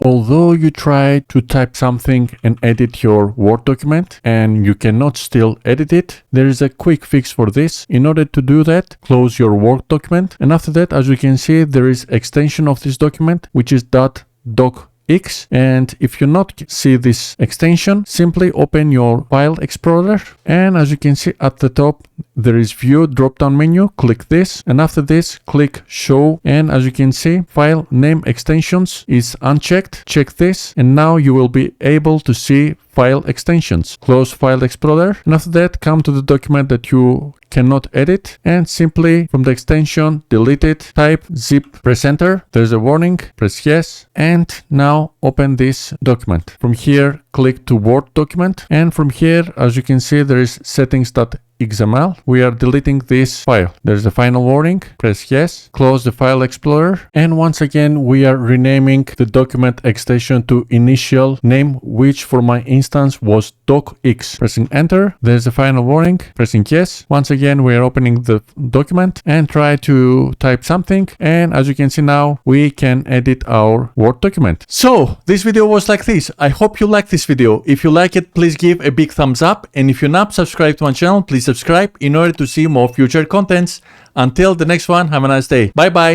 although you try to type something and edit your Word document and you cannot still edit it, there is a quick fix for this. In order to do that, close your Word document, and after that, as you can see, there is extension of this document, which is .docx. And if you not see this extension, simply open your file explorer, and as you can see at the top there is view drop down menu. Click this, and after this click show, and as you can see, file name extensions is unchecked. Check this, and now you will be able to see file extensions. Close file explorer, and after that come to the document that you cannot edit, and simply from the extension delete it, type zip, press enter, there's a warning, press yes, and now open this document. From here click to Word document, and from here as you can see there is settings.xml. We are deleting this file. There's a final warning, press yes, close the file explorer, and once again we are renaming the document extension to initial name, which for my instance was docx. Pressing enter, there's a final warning, pressing yes. Once again we are opening the document and try to type something, and as you can see now we can edit our Word document. So this video was like this. I hope you like this video. If you like it, please give a big thumbs up, and if you're not subscribed to my channel, please subscribe in order to see more future contents. Until the next one, have a nice day. Bye bye.